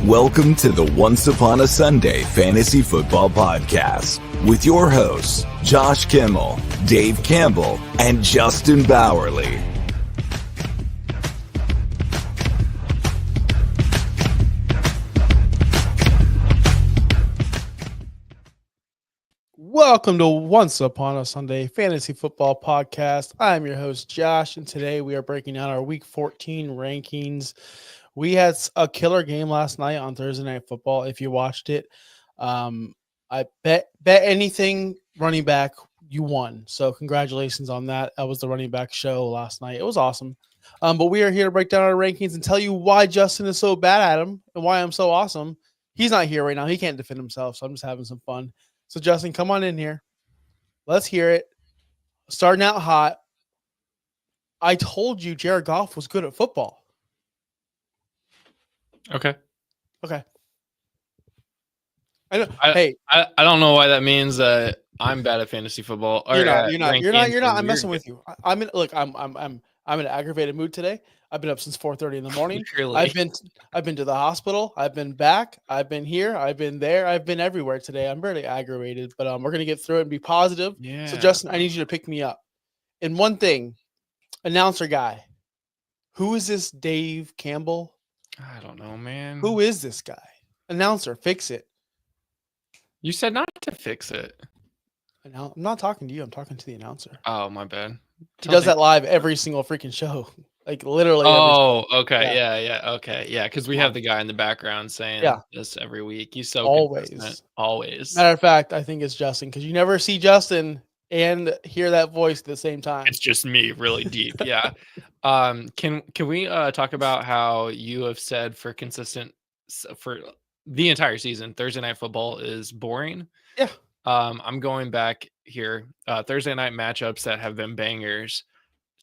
Welcome to the Once Upon a Sunday Fantasy Football Podcast with your hosts, Josh Kimmel, Dave Campbell, and Justin Bowerly. Welcome to Once Upon a Sunday Fantasy Football Podcast. I'm your host, Josh, and today we are breaking down our Week 14 rankings. We had a killer game last night on Thursday Night Football. If you watched it, I bet anything running back, you won. So congratulations on that. That was the running back show last night. It was awesome. But we are here to break down our rankings and tell you why Justin is so bad at them and why I'm so awesome. He's not here right now. He can't defend himself, so I'm just having some fun. So, Justin, come on in here. Let's hear it. Starting out hot. I told you Jared Goff was good at football. Okay. I know. I don't know why that means that I'm bad at fantasy football. You're not. I'm messing with you. I'm in an aggravated mood today. I've been up since 4:30 in the morning. Really? I've been to the hospital. I've been back. I've been here. I've been there. I've been everywhere today. I'm really aggravated, but we're gonna get through it and be positive. Yeah. So Justin, I need you to pick me up. And one thing, announcer guy, who is this Dave Campbell? I don't know, man. Who is this guy? Announcer, fix it. You said not to fix it. I'm not talking to you. I'm talking to the announcer. Oh, my bad. He does that live every single freaking show. Like literally. Oh, okay. Yeah. Okay. Yeah. Because we have the guy in the background saying this every week. He's so consistent. Always. Matter of fact, I think it's Justin because you never see Justin and hear that voice at the same time. It's just me really deep. Yeah. Can we talk about how you have said for the entire season, Thursday Night Football is boring? Yeah. I'm going back here. Thursday night matchups that have been bangers.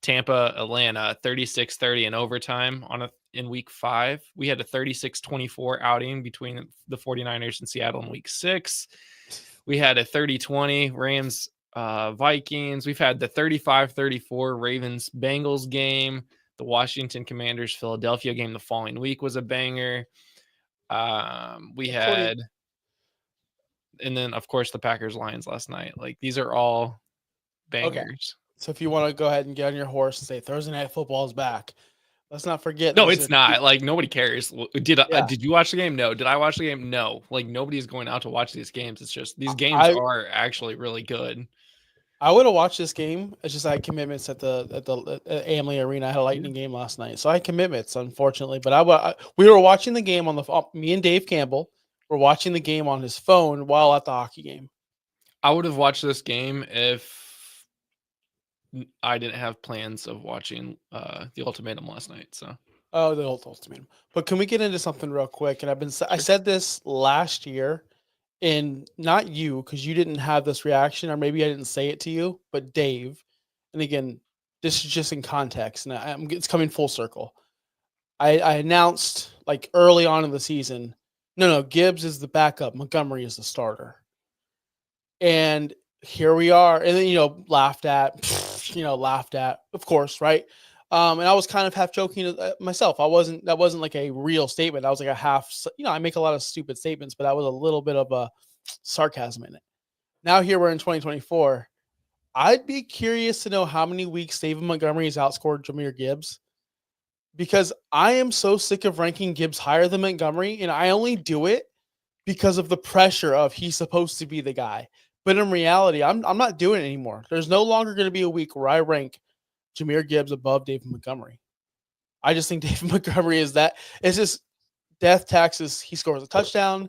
Tampa, Atlanta, 36-30 in overtime in week 5. We had a 36-24 outing between the 49ers and Seattle in week 6. We had a 30-20 Rams, Vikings. We've had the 35-34 Ravens, Bengals game. The Washington Commanders, Philadelphia game the following week was a banger. We had, and then of course the Packers Lions last night. Like these are all bangers. Okay. So if you want to go ahead and get on your horse and say Thursday Night Football is back, let's not forget. No, it's not. Like nobody cares. Did you watch the game? No. Did I watch the game? No. Like nobody's going out to watch these games. It's just these games are actually really good. I would have watched this game. It's just I had commitments at the Amley Arena. I had a Lightning game last night, so I had commitments, unfortunately. But we were watching the game on me and Dave Campbell were watching the game on his phone while at the hockey game. I would have watched this game if I didn't have plans of watching the Ultimatum last night. So the Ultimatum. But can we get into something real quick? And I said this last year. And not you, because you didn't have this reaction, or maybe I didn't say it to you, but Dave. And again, this is just in context, and it's coming full circle. I announced like early on in the season, no, Gibbs is the backup, Montgomery is the starter. And here we are, and then laughed at, of course, right? And I was kind of half joking myself. That wasn't like a real statement. That was like a half, I make a lot of stupid statements, but that was a little bit of a sarcasm in it. Now here we're in 2024. I'd be curious to know how many weeks David Montgomery has outscored Jahmyr Gibbs, because I am so sick of ranking Gibbs higher than Montgomery. And I only do it because of the pressure of he's supposed to be the guy. But in reality, I'm not doing it anymore. There's no longer going to be a week where I rank Jahmyr Gibbs above David Montgomery. I just think David Montgomery is that. It's just death taxes. He scores a touchdown.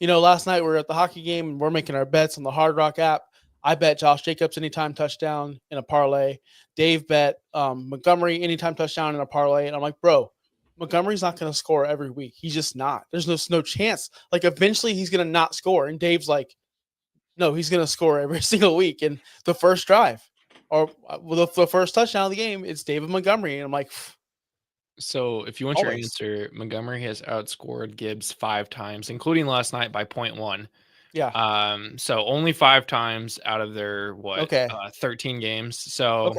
Last night we were at the hockey game and we're making our bets on the Hard Rock app. I bet Josh Jacobs anytime touchdown in a parlay. Dave bet Montgomery anytime touchdown in a parlay. And I'm like, bro, Montgomery's not going to score every week. He's just not. There's no chance. Like eventually he's going to not score. And Dave's like, no, he's going to score every single week. And the first drive, or the first touchdown of the game, it's David Montgomery. And I'm like, so if you want your answer, Montgomery has outscored Gibbs 5 times, including last night by 0.1. Yeah. So only 5 times out of their 13 games. So,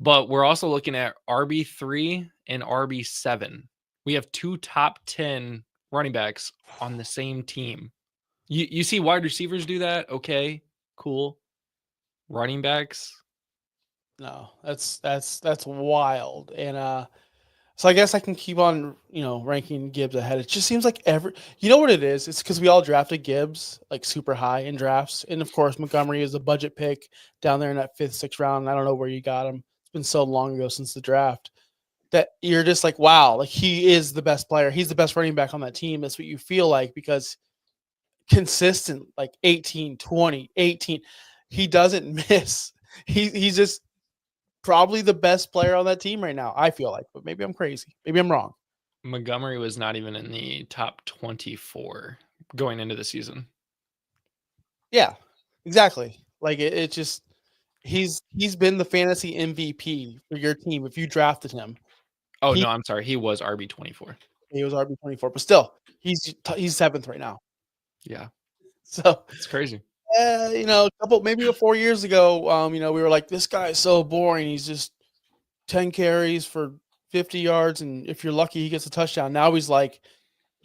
but we're also looking at RB3 and RB7. We have 2 top 10 running backs on the same team. You see wide receivers do that, okay, cool. Running backs, No, that's wild. And so I guess I can keep on, ranking Gibbs ahead. It just seems like you know what it is? It's because we all drafted Gibbs like super high in drafts. And of course, Montgomery is a budget pick down there in that 5th, 6th round. I don't know where you got him. It's been so long ago since the draft that you're just like, wow, like he is the best player. He's the best running back on that team. That's what you feel like because consistent, like 18, 20, 18. He doesn't miss. He's just probably the best player on that team right now, I feel like, but maybe I'm crazy. Maybe I'm wrong. Montgomery was not even in the top 24 going into the season. Yeah, exactly. Like it just he's been the fantasy MVP for your team if you drafted him. Oh, no, I'm sorry. He was RB24. He was RB24, but still, he's 7th right now. Yeah. So it's crazy. Maybe 4 years ago, we were like, this guy is so boring. He's just 10 carries for 50 yards, and if you're lucky, he gets a touchdown. Now he's like,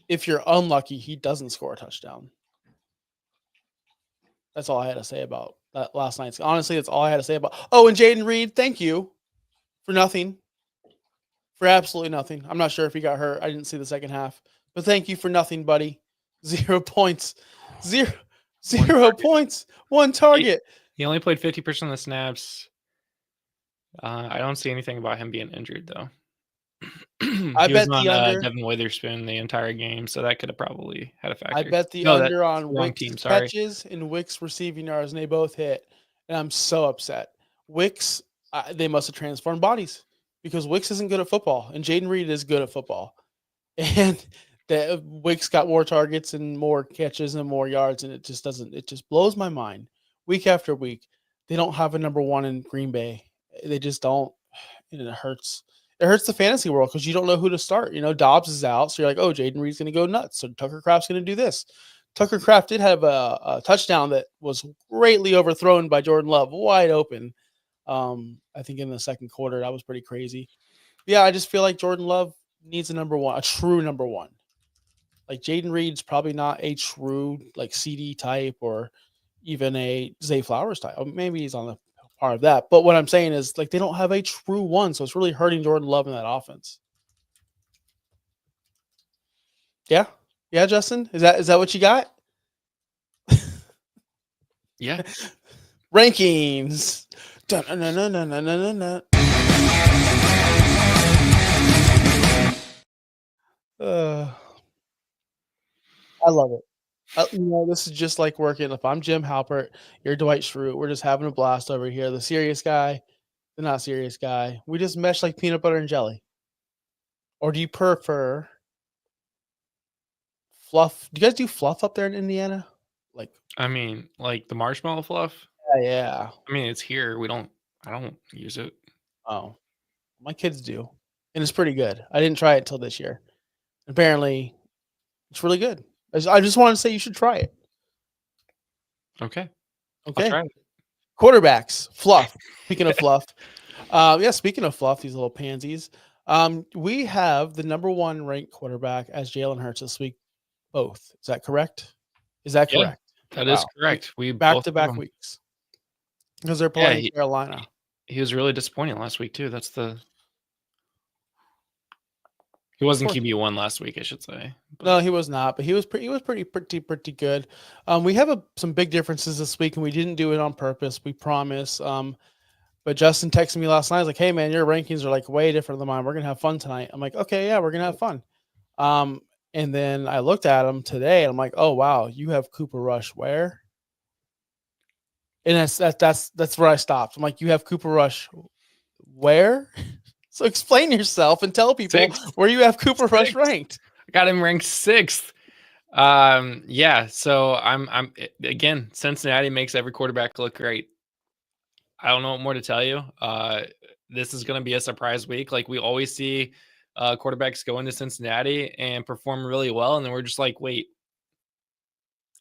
if you're unlucky, he doesn't score a touchdown. That's all I had to say about that last night. Honestly, that's all I had to say about. Oh, and Jaden Reed, thank you for nothing. For absolutely nothing. I'm not sure if he got hurt. I didn't see the second half, but thank you for nothing, buddy. 0 points. Zero points. 1 target. He only played 50% of the snaps. I don't see anything about him being injured, though. I bet the under. Devin Witherspoon the entire game, so that could have probably had a factor. I bet the under on Wicks catches and Wicks receiving yards, and they both hit. And I'm so upset. Wicks, they must have transformed bodies because Wicks isn't good at football, and Jaden Reed is good at football. And Wicks got more targets and more catches and more yards, and it just blows my mind. Week after week, they don't have a number 1 in Green Bay. They just don't, and it hurts. It hurts the fantasy world because you don't know who to start. Dobbs is out, so you're like, oh, Jaden Reed's going to go nuts. So Tucker Kraft's going to do this. Tucker Kraft did have a touchdown that was greatly overthrown by Jordan Love, wide open. I think in the second quarter, that was pretty crazy. Yeah, I just feel like Jordan Love needs a true number 1. Like Jaden Reed's probably not a true like CD type or even a Zay Flowers type. Maybe he's on the part of that. But what I'm saying is like they don't have a true one, so it's really hurting Jordan Love in that offense. Yeah. Yeah, Justin? Is that what you got? Yeah. Rankings. I love it. This is just like working. If I'm Jim Halpert, you're Dwight Schrute. We're just having a blast over here. The serious guy, the not serious guy. We just mesh like peanut butter and jelly. Or do you prefer fluff? Do you guys do fluff up there in Indiana? Like the marshmallow fluff? Yeah. It's here. I don't use it. Oh, my kids do. And it's pretty good. I didn't try it until this year. Apparently, it's really good. I just wanted to say you should try it. Okay. I'll try it. Quarterbacks, fluff. Speaking of fluff. Speaking of fluff, these little pansies. We have the number 1 ranked quarterback as Jalen Hurts this week. Both. Is that correct? Is that correct? That is correct. We back-to-back weeks. Because they're playing Carolina. He was really disappointing last week too. He wasn't QB1 last week, I should say. No, he was not, but he was pretty good. We have some big differences this week, and we didn't do it on purpose. We promise. But Justin texted me last night. He's like, "Hey man, your rankings are like way different than mine. We're gonna have fun tonight." I'm like, "Okay, yeah, we're gonna have fun." And then I looked at him today, and I'm like, "Oh wow, you have Cooper Rush where?" And that's where I stopped. I'm like, "You have Cooper Rush where?" So explain yourself and tell people where you have Cooper Rush ranked. I got him ranked 6th. So I'm again, Cincinnati makes every quarterback look great. I don't know what more to tell you. This is going to be a surprise week. Like we always see quarterbacks go into Cincinnati and perform really well. And then we're just like, wait,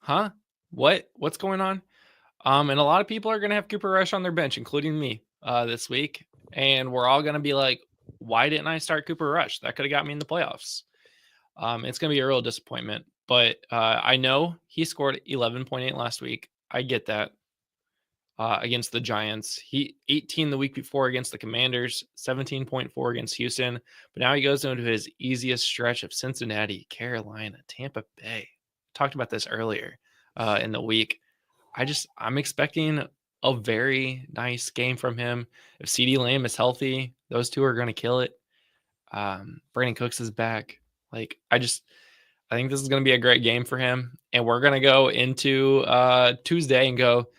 huh? What's going on? And a lot of people are going to have Cooper Rush on their bench, including me this week. And we're all going to be like, why didn't I start Cooper Rush? That could have got me in the playoffs. It's going to be a real disappointment. But I know he scored 11.8 last week. I get that. Against the Giants. He 18 the week before against the Commanders, 17.4 against Houston. But now he goes into his easiest stretch of Cincinnati, Carolina, Tampa Bay. Talked about this earlier in the week. I'm expecting a very nice game from him. If CeeDee Lamb is healthy, those two are going to kill it. Brandon Cooks is back. I think this is going to be a great game for him. And we're going to go into Tuesday and go,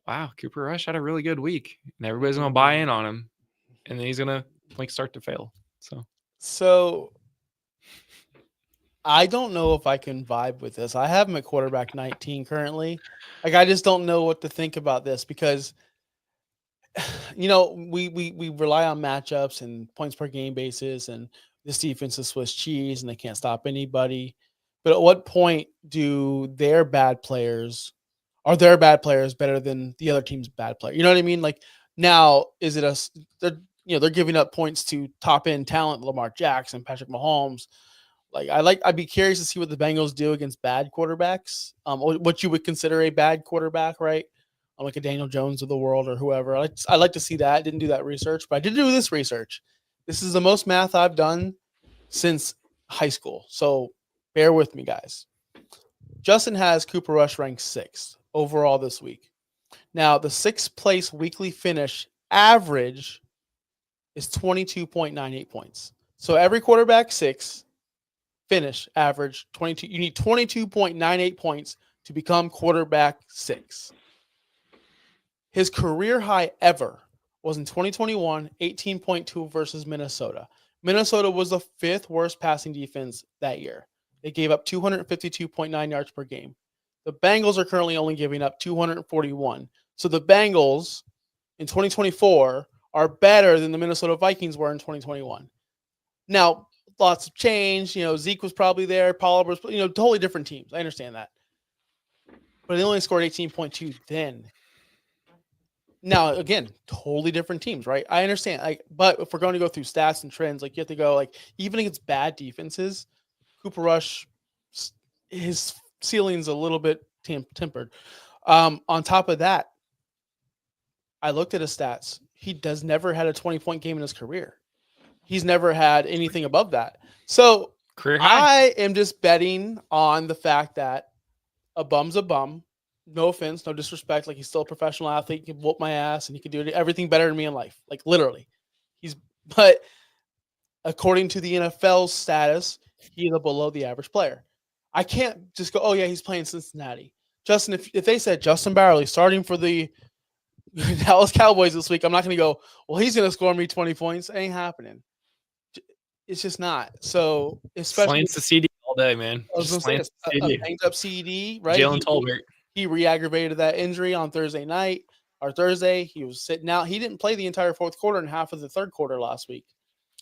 wow, Cooper Rush had a really good week, and everybody's going to buy in on him, and then he's going to start to fail. So I don't know if I can vibe with this. I have him at quarterback 19 currently. I just don't know what to think about this because we rely on matchups and points per game basis, and this defense is Swiss cheese and they can't stop anybody. But at what point are their bad players better than the other team's bad player? You know what I mean? Like now, is it they're giving up points to top end talent, Lamar Jackson, Patrick Mahomes. I'd be curious to see what the Bengals do against bad quarterbacks. What you would consider a bad quarterback, right? Like a Daniel Jones of the world or whoever. I like to see that. I didn't do that research, but I did do this research. This is the most math I've done since high school. So bear with me, guys. Justin has Cooper Rush ranked 6th overall this week. Now, the 6th place weekly finish average is 22.98 points. So every quarterback 6 finish average 22. You need 22.98 points to become quarterback 6. His career high ever was in 2021, 18.2 versus Minnesota. Minnesota was the 5th worst passing defense that year. They gave up 252.9 yards per game. The Bengals are currently only giving up 241. So the Bengals in 2024 are better than the Minnesota Vikings were in 2021. Now, lots have changed. Zeke was probably there. Pollard was, totally different teams. I understand that. But they only scored 18.2 then. Now, again, totally different teams, right? I understand. But if we're going to go through stats and trends, you have to go, even against bad defenses, Cooper Rush, his ceiling's a little bit tempered. On top of that, I looked at his stats. He never had a 20-point game in his career. He's never had anything above that. So career high. I am just betting on the fact that a bum's a bum. No offense, no disrespect. He's still a professional athlete. He can whoop my ass and he can do everything better than me in life. Literally. But according to the NFL's status, he's a below the average player. I can't just go, oh yeah, he's playing Cincinnati. Justin, if they said Justin Barley starting for the Dallas Cowboys this week, I'm not going to go, well, he's going to score me 20 points. It ain't happening. It's just not. So, especially slants the CD all day, man. I was going to say a banged up CD, right? Jalen Tolbert. He re-aggravated that injury on Thursday. He was sitting out. He didn't play the entire 4th quarter and half of the 3rd quarter last week.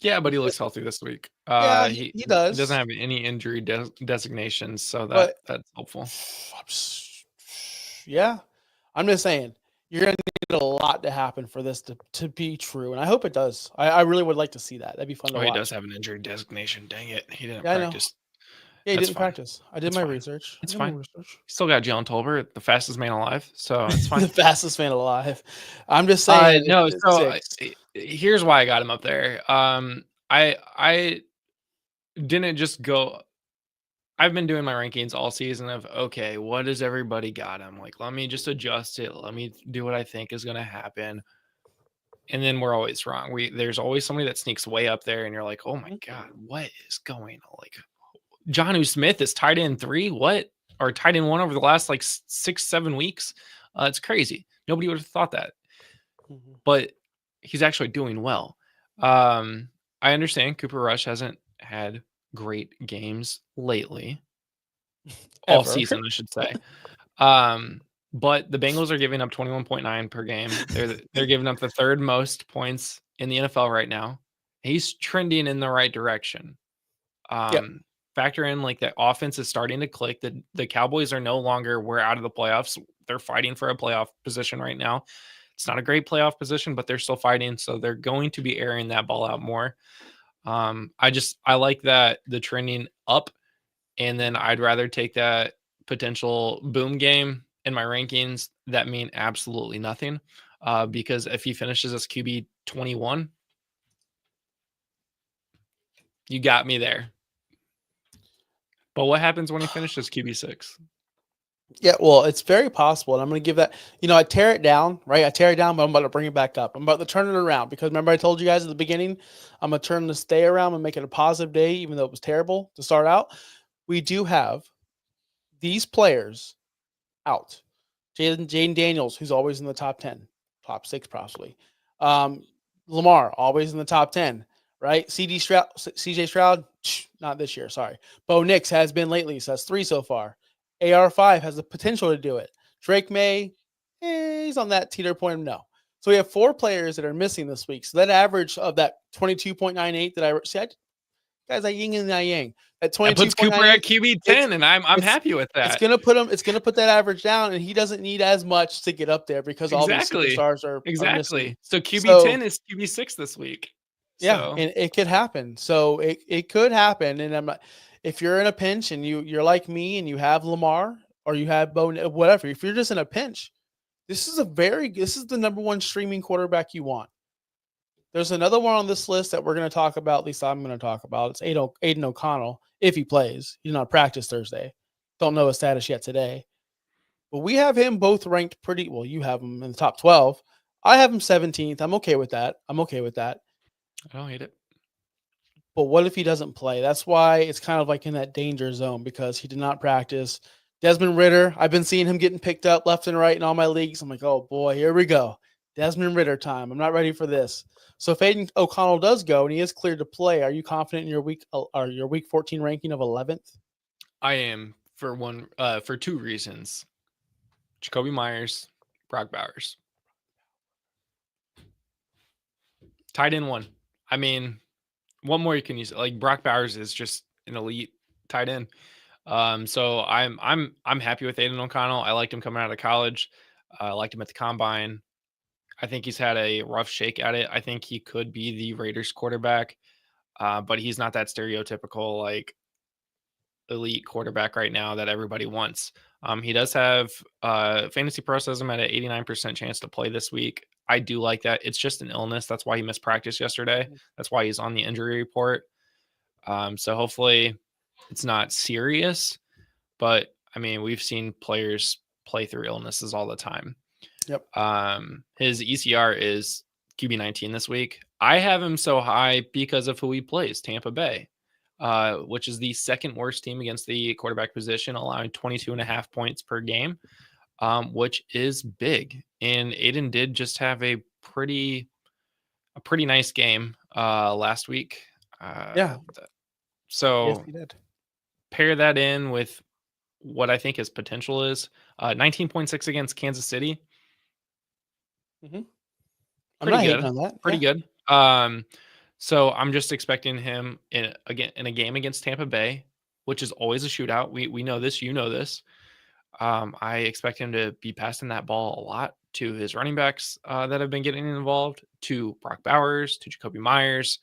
Yeah, but he looks healthy this week. Yeah, he does. He doesn't have any injury designations, so that's helpful. Yeah, I'm just saying you're going to need a lot to happen for this to be true, and I hope it does. I really would like to see that. That'd be fun to watch. He does have an injury designation. Dang it, he didn't practice. Yeah, he didn't practice. I did my research. It's fine. Still got Jalen Tolbert, the fastest man alive, so it's fine. The fastest man alive. I'm just saying. No, so here's why I got him up there. I didn't just go. I've been doing my rankings all season of, okay, what does everybody got him? Let me just adjust it. Let me do what I think is going to happen. And then we're always wrong. There's always somebody that sneaks way up there, and you're like, oh my God, what is going on? Jonnu Smith is tight end 3. What? Or tight end 1 over the last 6-7 weeks. It's crazy. Nobody would have thought that. Mm-hmm. But he's actually doing well. I understand Cooper Rush hasn't had great games lately. All season, I should say. But the Bengals are giving up 21.9 per game. They're giving up the 3rd most points in the NFL right now. He's trending in the right direction. Factor in the offense is starting to click. The Cowboys are no longer, we're out of the playoffs. They're fighting for a playoff position right now. It's not a great playoff position, but they're still fighting. So they're going to be airing that ball out more. I like that the trending up, and then I'd rather take that potential boom game in my rankings that mean absolutely nothing. Because if he finishes as QB 21, you got me there. But what happens when he finishes QB 6? Yeah, well, it's very possible, and I'm going to give that. I tear it down, right? I tear it down, but I'm about to bring it back up. I'm about to turn it around because remember I told you guys at the beginning, I'm going to turn this day around and make it a positive day, even though it was terrible to start out. We do have these players out. Jaden Daniels, who's always in the top 10, top 6 possibly. Lamar, always in the top 10, right? CJ Stroud, not this year, sorry. Bo Nix has been lately, so that's 3 so far. AR5 has the potential to do it. Drake May, he's on that teeter point of no. So we have 4 players that are missing this week. So that average of that 22.98 that I said, guys, that yin and that yang. That That puts Cooper at 22.98, QB 10, and I'm happy with it's that. gonna put him. It's gonna put that average down, and he doesn't need as much to get up there because all these superstars are missing. So QB 10 is QB 6 this week. Yeah, and it could happen. So it could happen. And I'm not, if you're in a pinch and you're like me and you have Lamar or you have Bo, whatever. If you're just in a pinch, this is the number 1 streaming quarterback you want. There's another one on this list that we're going to talk about. At least I'm going to talk about. It's Aiden O'Connell if he plays. He did not practice Thursday. Don't know his status yet today. But we have him both ranked pretty well. You have him in the top 12. I have him 17th. I'm okay with that. I don't hate it. But what if he doesn't play? That's why it's kind of like in that danger zone because he did not practice. Desmond Ridder, I've been seeing him getting picked up left and right in all my leagues. I'm like, oh boy, here we go. Desmond Ridder time. I'm not ready for this. So if Aiden O'Connell does go and he is cleared to play, are you confident in your week 14 ranking of 11th? I am for 2 reasons. Jacoby Myers, Brock Bowers. Tight end 1. I mean, one more you can use. Like Brock Bowers is just an elite tight end. So I'm happy with Aiden O'Connell. I liked him coming out of college. I liked him at the combine. I think he's had a rough shake at it. I think he could be the Raiders quarterback, but he's not that stereotypical like elite quarterback right now that everybody wants. He does have Fantasy Pro says him at an 89% chance to play this week. I do like that. It's just an illness. That's why he missed practice yesterday. That's why he's on the injury report. So hopefully it's not serious, but I mean, we've seen players play through illnesses all the time. Yep. His ECR is QB 19 this week. I have him so high because of who he plays, Tampa Bay, which is the 2nd worst team against the quarterback position, allowing 22.5 points per game, which is big. And Aiden did just have a pretty nice game last week. Yeah. So yes, he did. Pair that in with what I think his potential is. 19.6 against Kansas City. Mm-hmm. I'm not hating on that. Pretty good. So I'm just expecting him in a game against Tampa Bay, which is always a shootout. We know this. You know this. I expect him to be passing that ball a lot to his running backs that have been getting involved, to Brock Bowers, to Jacoby Myers.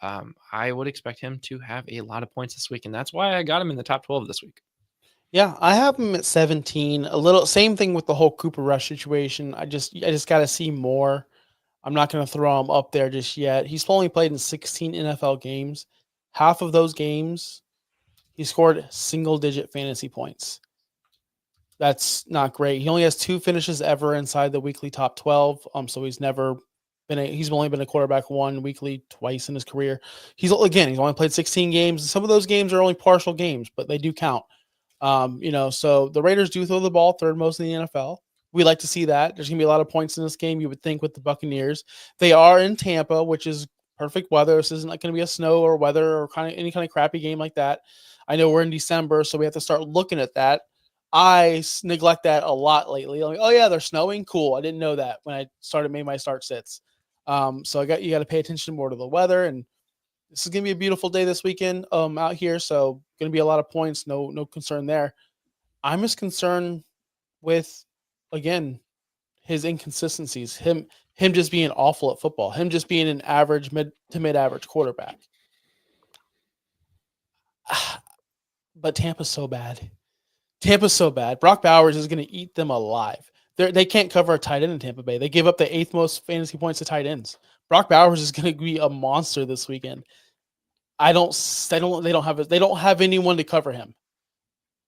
I would expect him to have a lot of points this week, and that's why I got him in the top 12 this week. Yeah, I have him at 17. A little same thing with the whole Cooper Rush situation. I just got to see more. I'm not going to throw him up there just yet. He's only played in 16 NFL games. Half of those games, he scored single-digit fantasy points. That's not great. He only has 2 finishes ever inside the weekly top 12. So he's only been a quarterback 1 weekly twice in his career. He's only played 16 games. Some of those games are only partial games, but they do count. So the Raiders do throw the ball 3rd most in the NFL. We like to see that. There's going to be a lot of points in this game, you would think, with the Buccaneers. They are in Tampa, which is perfect weather. This isn't going to be a snow or weather or any kind of crappy game like that. I know we're in December, so we have to start looking at that. I neglect that a lot lately. Like, oh yeah, they're snowing. Cool. I didn't know that when I made my start sits. So you got to pay attention more to the weather, and this is going to be a beautiful day this weekend out here. So going to be a lot of points. No concern there. I'm just concerned with, again, his inconsistencies, him just being awful at football, him just being an average mid to mid average quarterback. but Tampa's so bad. Tampa's so bad. Brock Bowers is going to eat them alive. They can't cover a tight end in Tampa Bay. They give up the 8th most fantasy points to tight ends. Brock Bowers is going to be a monster this weekend. They don't have anyone to cover him,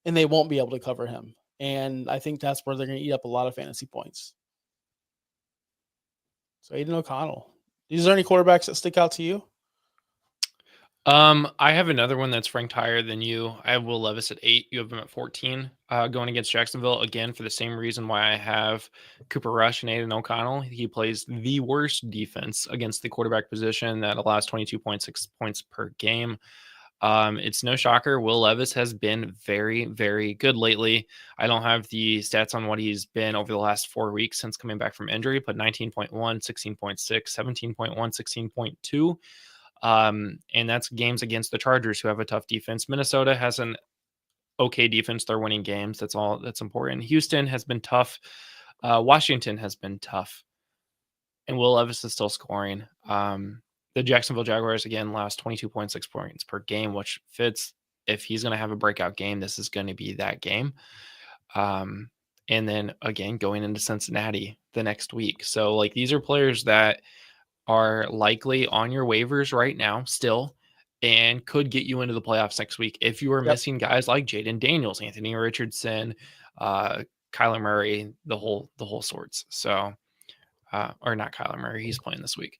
and they won't be able to cover him. And I think that's where they're going to eat up a lot of fantasy points. So Aiden O'Connell. Is there any quarterbacks that stick out to you? I have another one that's ranked higher than you. I have Will Levis at 8. You have him at 14. Going against Jacksonville again for the same reason why I have Cooper Rush and Aiden O'Connell. He plays the worst defense against the quarterback position that allows 22.6 points per game. It's no shocker. Will Levis has been very, very good lately. I don't have the stats on what he's been over the last 4 weeks since coming back from injury, but 19.1, 16.6, 17.1, 16.2. And that's games against the Chargers, who have a tough defense. Minnesota has an okay defense. They're winning games. That's all that's important. Houston has been tough. Washington has been tough. And Will Levis is still scoring. The Jacksonville Jaguars, again, last 22.6 points per game, which fits. If he's going to have a breakout game, this is going to be that game. And then, again, going into Cincinnati the next week. So, like, these are players that are likely on your waivers right now still and could get you into the playoffs next week if you are missing guys like Jaden Daniels, Anthony Richardson, Kyler Murray, the whole sorts. So, or not Kyler Murray, he's playing this week.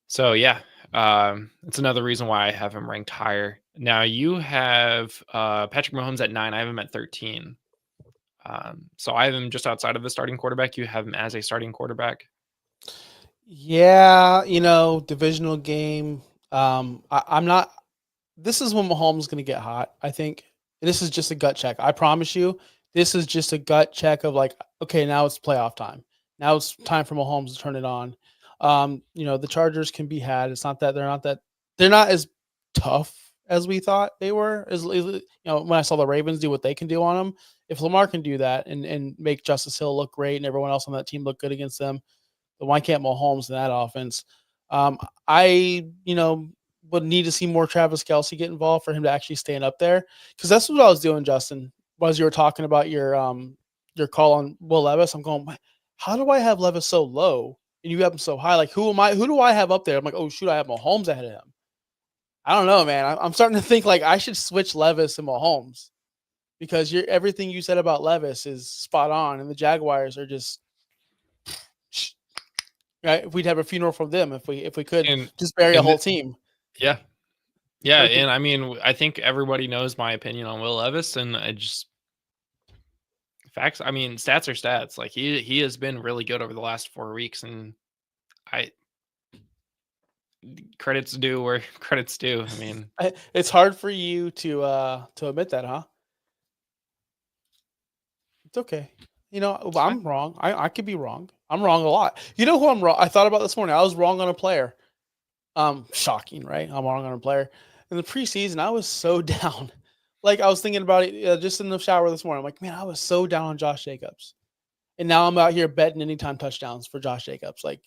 So yeah, it's another reason why I have him ranked higher. Now you have Patrick Mahomes at 9. I have him at 13. So I have him just outside of the starting quarterback. You have him as a starting quarterback. Yeah, divisional game. I'm not. This is when Mahomes is going to get hot. I think this is just a gut check. I promise you, this is just a gut check of like, okay, now it's playoff time. Now it's time for Mahomes to turn it on. The Chargers can be had. It's not that they're not as tough as we thought they were. When I saw the Ravens do what they can do on them, if Lamar can do that and make Justice Hill look great and everyone else on that team look good against them, then why can't Mahomes in that offense? I would need to see more Travis Kelce get involved for him to actually stand up there, because that's what I was doing, Justin. Was you were talking about your call on Will Levis? I'm going, how do I have Levis so low and you have him so high? Like, who am I? Who do I have up there? I'm like, oh shoot, I have Mahomes ahead of him. I don't know, man. I'm starting to think like I should switch Levis and Mahomes, because everything you said about Levis is spot on, and the Jaguars are just. Right, we'd have a funeral for them if we could just bury a whole team. Yeah, and I mean, I think everybody knows my opinion on Will Levis, and I just facts. I mean, stats are stats. Like he has been really good over the last 4 weeks, and credits due where credits due. I mean, it's hard for you to admit that, huh? It's okay. I'm wrong. I could be wrong. I'm wrong a lot. You know who I'm wrong? I thought about this morning. I was wrong on a player. Shocking, right? I'm wrong on a player. In the preseason, I was so down. Like, I was thinking about it just in the shower this morning. I'm like, man, I was so down on Josh Jacobs. And now I'm out here betting anytime touchdowns for Josh Jacobs. Like,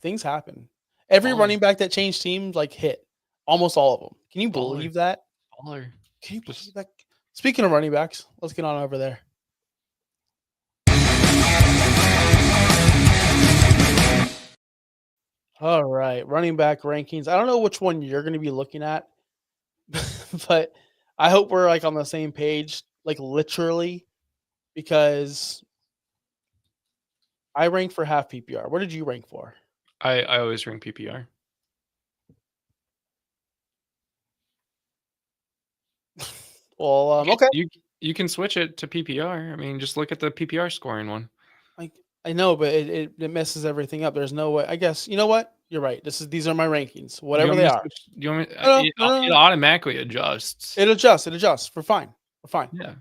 things happen. Every running back that changed teams, like, hit. Almost all of them. Can you believe that? Can you believe that? Speaking of running backs, let's get on over there. All right, running back rankings. I don't know which one you're going to be looking at, but I hope we're like on the same page, like literally, because I ranked for half PPR. What did you rank for? I always rank PPR. Well, okay. You can switch it to PPR. I mean, just look at the PPR scoring one. I know, but it messes everything up. There's no way. I guess you know what? You're right. These are my rankings, whatever they are. It automatically adjusts. It adjusts. We're fine. Yeah.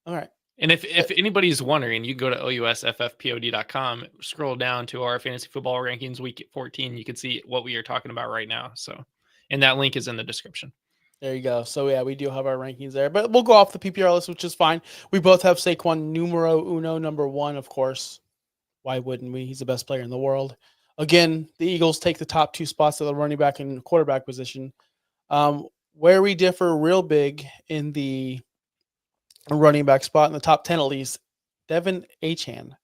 All right. And if anybody's wondering, you go to OUSFFPOD.com, scroll down to our fantasy football rankings week 14. You can see what we are talking about right now. So, and that link is in the description. There you go. So yeah, we do have our rankings there, but we'll go off the PPR list, which is fine. We both have Saquon numero uno, number 1, of course. Why wouldn't we? He's the best player in the world. Again, the Eagles take the top 2 spots at the running back and quarterback position. where we differ real big in the running back spot in the top 10 at least, Devin Achan.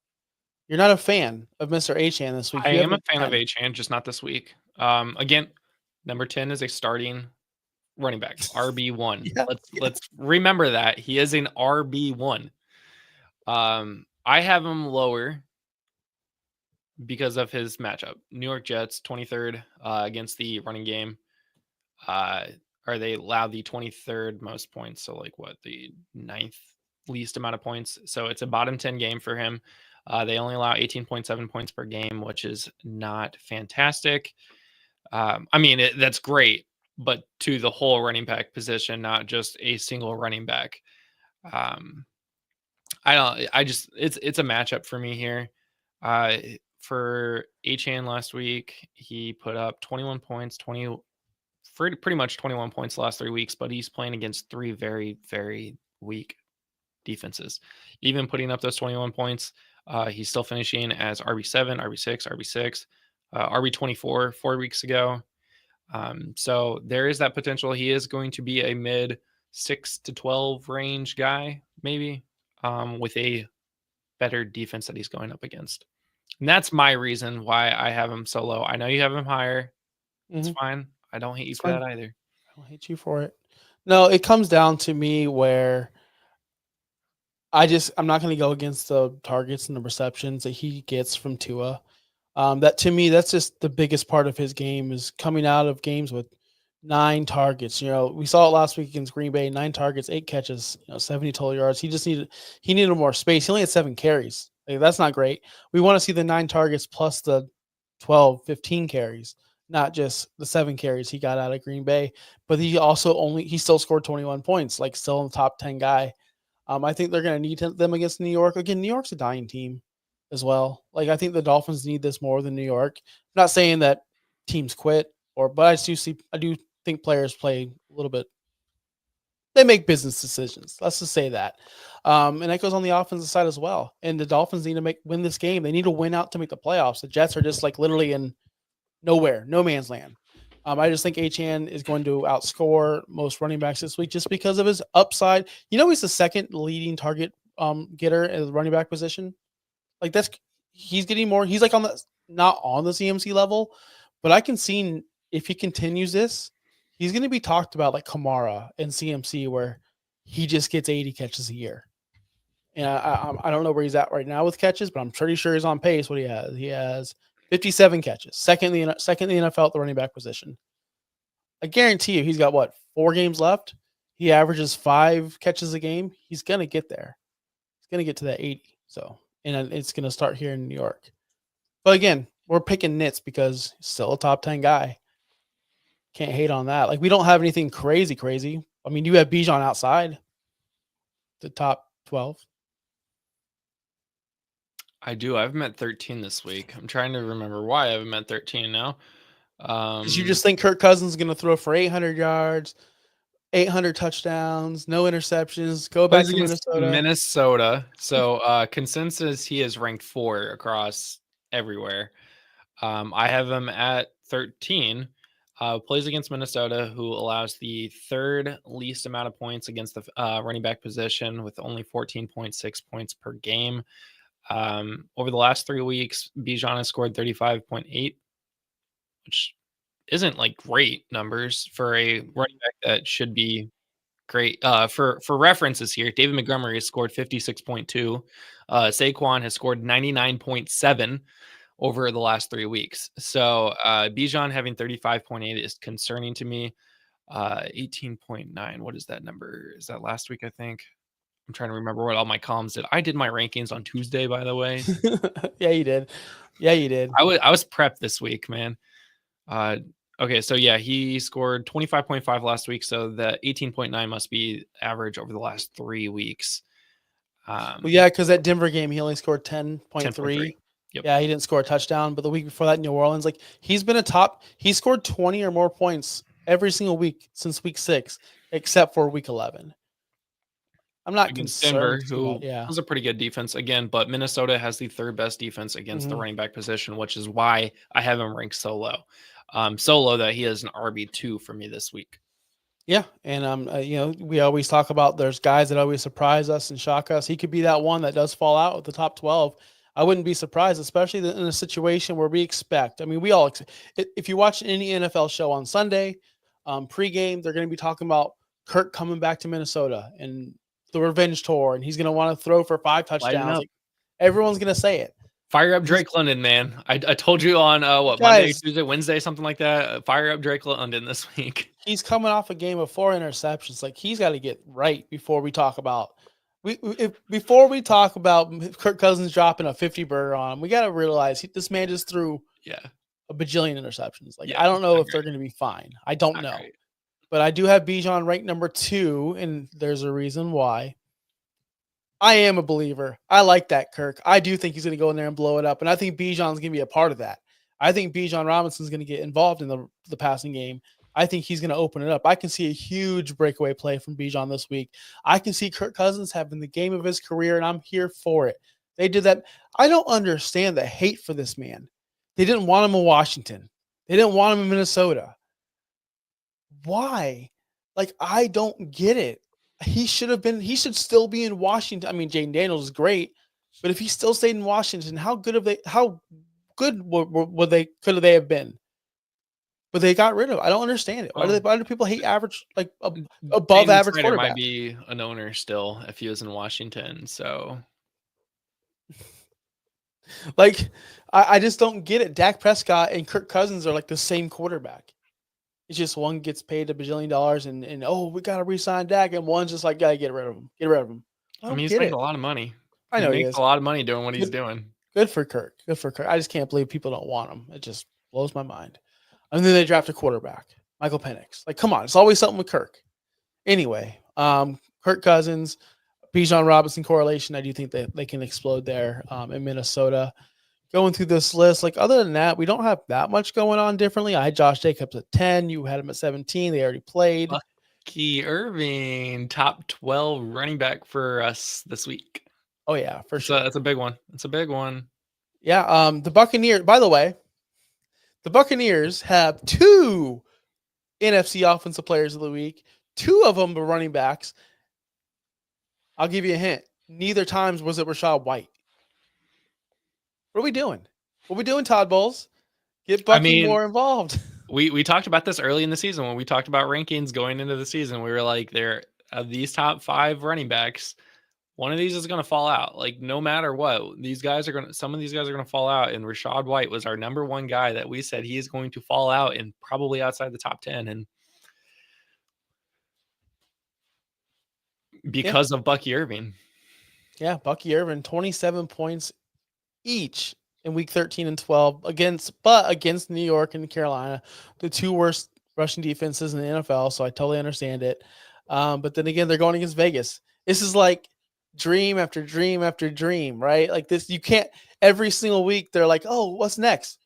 You're not a fan of Mr. Achan this week. I You have am him a at fan of 10. Achan, just not this week. Again, number 10 is a starting running back, RB1. Yeah, Let's remember that he is an RB1. I have him lower because of his matchup. New York Jets, 23rd against the running game. Or they allow the 23rd most points. So like what, the 9th least amount of points. So it's a bottom 10 game for him. They only allow 18.7 points per game, which is not fantastic. I mean, that's great, but to the whole running back position, not just a single running back. It's a matchup for me here. For Achan last week, he put up 21 points, pretty much 21 points the last 3 weeks, but he's playing against 3 very, very weak defenses. Even putting up those 21 points, he's still finishing as RB7, RB6, RB6, RB24 4 weeks ago. So there is that potential. He is going to be a mid 6 to 12 range guy, maybe, with a better defense that he's going up against. And that's my reason why I have him so low. I know you have him higher. It's fine. I don't hate you for that either. I don't hate you for it. No, it comes down to me where I'm not going to go against the targets and the receptions that he gets from Tua. That to me, that's just the biggest part of his game is coming out of games with 9 targets. We saw it last week against Green Bay, 9 targets, 8 catches, 70 total yards. He needed more space. He only had 7 carries. Like, that's not great. We want to see the 9 targets plus the 12, 15 carries, not just the 7 carries he got out of Green Bay. But he still scored 21 points, like still in the top 10 guy. I think they're going to need them against New York. Again, New York's a dying team as well. Like, I think the Dolphins need this more than New York. I'm not saying that teams quit, but I do think players play a little bit. They make business decisions. Let's just say that. And that goes on the offensive side as well. And the Dolphins need to win this game. They need to win out to make the playoffs. The Jets are just like literally in nowhere, no man's land. I just think Achan is going to outscore most running backs this week just because of his upside. He's the second leading target getter at the running back position. Like, he's getting more. He's like not on the CMC level, but I can see if he continues this, he's going to be talked about like Kamara and CMC, where he just gets 80 catches a year. And I don't know where he's at right now with catches, but I'm pretty sure he's on pace. What he has 57 catches, second in the NFL at the running back position. I guarantee you, he's got 4 games left. He averages 5 catches a game. He's gonna get there. He's gonna get to that 80. So, and it's gonna start here in New York. But again, we're picking nits because he's still a top 10 guy. Can't hate on that. Like, we don't have anything crazy. I mean, you have Bijan outside the top 12. I do. I've met 13 this week. I'm trying to remember why I haven't met 13 now. Because you just think Kirk Cousins is going to throw for 800 yards, 800 touchdowns, no interceptions, go back to Minnesota. So consensus, he is ranked 4 across everywhere. I have him at 13. Plays against Minnesota, who allows the 3rd least amount of points against the running back position with only 14.6 points per game. Over the last 3 weeks, Bijan has scored 35.8, which isn't like great numbers for a running back that should be great. For references here, David Montgomery has scored 56.2. Saquon has scored 99.7 over the last 3 weeks. So Bijan having 35.8 is concerning to me. 18.9. What is that number? Is that last week? I think. I'm trying to remember what all my columns did. I did my rankings on Tuesday, by the way. Yeah, you did. I was prepped this week, man. Okay, so yeah, he scored 25.5 last week, so the 18.9 must be average over the last 3 weeks. Well, yeah, because that Denver game, he only scored 10.3. Yep. Yeah, he didn't score a touchdown, but the week before that, New Orleans, like, he scored 20 or more points every single week since week 6, except for week 11. I'm not against concerned. Denver, who was a pretty good defense again, but Minnesota has the 3rd best defense against the running back position, which is why I have him ranked so low. So low that he is an RB2 for me this week. Yeah, and we always talk about there's guys that always surprise us and shock us. He could be that one that does fall out of the top 12. I wouldn't be surprised, especially in a situation where we expect. I mean, we all. If you watch any NFL show on Sunday, pregame, they're going to be talking about Kirk coming back to Minnesota and the revenge tour, and he's going to want to throw for 5 Light it touchdowns. up. Like, everyone's going to say it. Fire up Drake London, man. I told you on Monday, Guys, Tuesday, Wednesday, something like that. Fire up Drake London this week. he's coming off a game of 4 interceptions. Like, he's got to get right before we talk about before we talk about Kirk Cousins dropping a 50 burger on him. We got to realize this man just threw a bajillion interceptions. Like, I don't know if they're going to be fine. I don't know. Great. But I do have Bijan ranked number 2, and there's a reason why. I am a believer. I like that Kirk. I do think he's going to go in there and blow it up, and I think Bijan's going to be a part of that. I think Bijan Robinson's going to get involved in the passing game. I think he's going to open it up. I can see a huge breakaway play from Bijan this week. I can see Kirk Cousins having the game of his career, and I'm here for it. They did that. I don't understand the hate for this man. They didn't want him in Washington. They didn't want him in Minnesota. Why? Like, I don't get it. He should still be in Washington. I mean, Jaden Daniels is great, but if he still stayed in Washington, how good could they have been? But they got rid of him. I don't understand it. Why do people hate average, like above average quarterback? Might be an owner still if he was in Washington. So, like, I just don't get it. Dak Prescott and Kirk Cousins are like the same quarterback. It's just one gets paid $1 billion and we got to re-sign Dak, and one's just like, gotta get rid of him. Get rid of him. I mean, he's making a lot of money. I know he makes a lot of money doing what he's doing. Good for Kirk. Good for Kirk. I just can't believe people don't want him. It just blows my mind. And then they draft a quarterback, Michael Penix. Like, come on, it's always something with Kirk. Anyway, Kirk Cousins, Bijan Robinson correlation. I do think that they can explode there in Minnesota. Going through this list, like, other than that, we don't have that much going on differently. I had Josh Jacobs at 10. You had him at 17. They already played. Bucky Irving, top 12 running back for us this week. Oh, yeah, for sure. That's a big one. It's a big one. Yeah, the Buccaneers, by the way, the Buccaneers have 2 NFC Offensive Players of the Week. 2 of them are running backs. I'll give you a hint. Neither times was it Rachaad White. What are we doing? What are we doing, Todd Bowles? Get Bucky more involved. We talked about this early in the season when we talked about rankings going into the season. We were like, there of these top 5 running backs, one of these is going to fall out. Like, no matter what, some of these guys are going to fall out. And Rachaad White was our number 1 guy that we said he is going to fall out and probably outside the top 10. And because of Bucky Irving. Yeah, Bucky Irving, 27 points each in week 13 and 12 against New York and Carolina, the 2 worst rushing defenses in the NFL. So I totally understand it. But then again, they're going against Vegas. This is like dream after dream after dream, right? Like this, you can't every single week. They're like, oh, what's next?